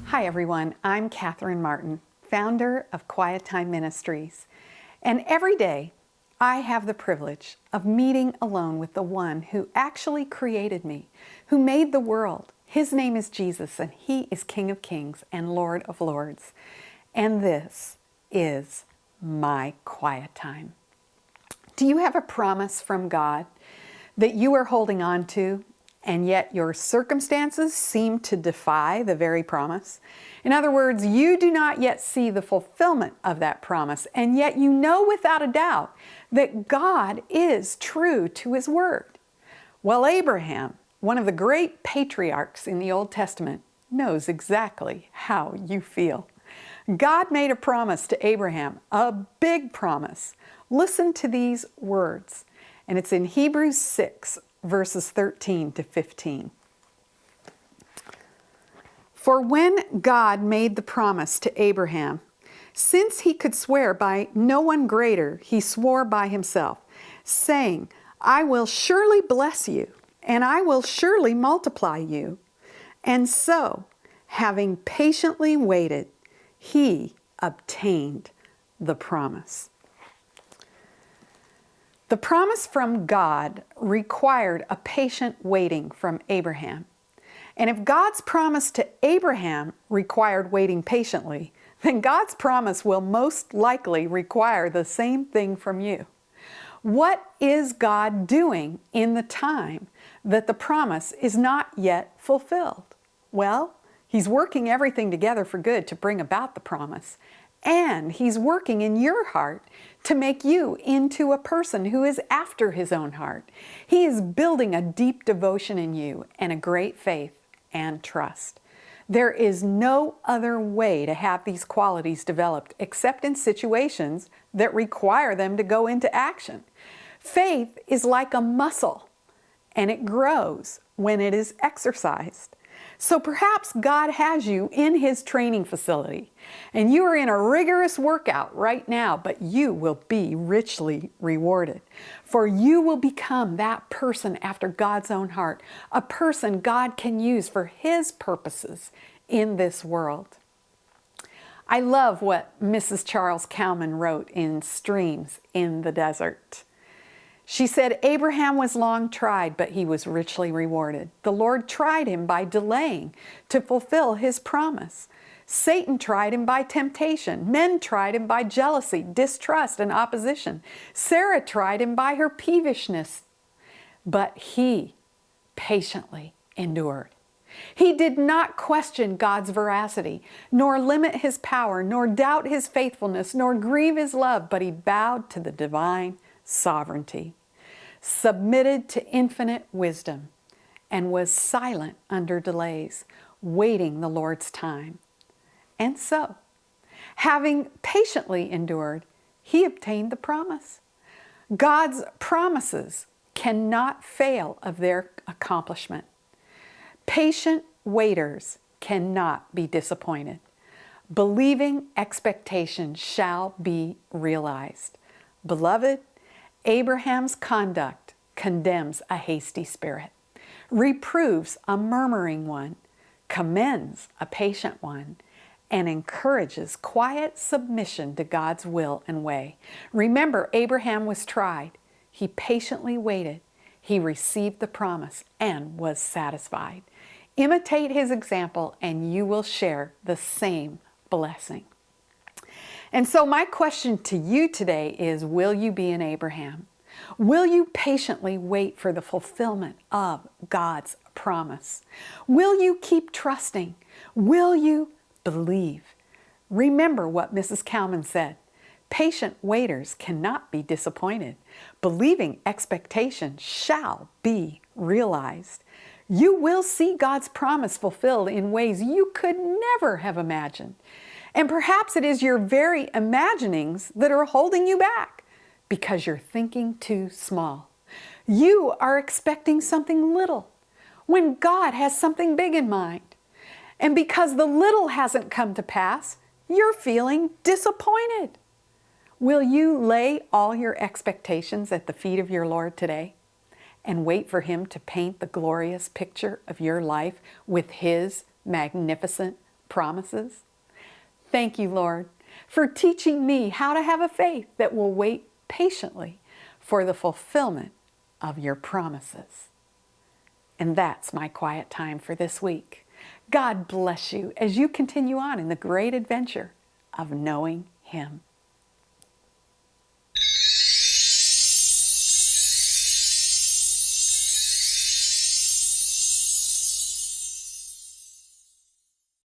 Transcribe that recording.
Hi everyone, I'm Catherine Martin, founder of MyQuietTime Ministries. And every day I have the privilege of meeting alone with the one who actually created me, who made the world. His name is Jesus, and he is King of Kings and Lord of Lords. And this is my quiet time. Do you have a promise from God that you are holding on to, and yet your circumstances seem to defy the very promise? In other words, you do not yet see the fulfillment of that promise, and yet you know without a doubt that God is true to his word. Well, Abraham, one of the great patriarchs in the Old Testament, knows exactly how you feel. God made a promise to Abraham, a big promise. Listen to these words, and it's in Hebrews 6, verses 13 to 15. For when God made the promise to Abraham, since he could swear by no one greater, he swore by himself, saying, I will surely bless you, and I will surely multiply you. And so, having patiently waited, he obtained the promise. The promise from God required a patient waiting from Abraham. And if God's promise to Abraham required waiting patiently, then God's promise will most likely require the same thing from you. What is God doing in the time that the promise is not yet fulfilled? Well, he's working everything together for good to bring about the promise. And he's working in your heart to make you into a person who is after his own heart. He is building a deep devotion in you and a great faith and trust. There is no other way to have these qualities developed except in situations that require them to go into action. Faith is like a muscle, and it grows when it is exercised. So perhaps God has you in his training facility, and you are in a rigorous workout right now, but you will be richly rewarded. For you will become that person after God's own heart, a person God can use for his purposes in this world. I love what Mrs. Charles Cowman wrote in Streams in the Desert. She said, Abraham was long tried, but he was richly rewarded. The Lord tried him by delaying to fulfill his promise. Satan tried him by temptation. Men tried him by jealousy, distrust, and opposition. Sarah tried him by her peevishness. But he patiently endured. He did not question God's veracity, nor limit his power, nor doubt his faithfulness, nor grieve his love, but he bowed to the divine sovereignty, submitted to infinite wisdom, and was silent under delays, waiting the Lord's time. And so, having patiently endured, he obtained the promise. God's promises cannot fail of their accomplishment. Patient waiters cannot be disappointed. Believing expectation shall be realized. Beloved, Abraham's conduct condemns a hasty spirit, reproves a murmuring one, commends a patient one, and encourages quiet submission to God's will and way. Remember, Abraham was tried. He patiently waited. He received the promise and was satisfied. Imitate his example, and you will share the same blessing. And so my question to you today is, will you be an Abraham? Will you patiently wait for the fulfillment of God's promise? Will you keep trusting? Will you believe? Remember what Mrs. Cowman said. Patient waiters cannot be disappointed. Believing expectation shall be realized. You will see God's promise fulfilled in ways you could never have imagined. And perhaps it is your very imaginings that are holding you back because you're thinking too small. You are expecting something little when God has something big in mind. And because the little hasn't come to pass, you're feeling disappointed. Will you lay all your expectations at the feet of your Lord today and wait for Him to paint the glorious picture of your life with His magnificent promises? Thank you, Lord, for teaching me how to have a faith that will wait patiently for the fulfillment of your promises. And that's my quiet time for this week. God bless you as you continue on in the great adventure of knowing Him.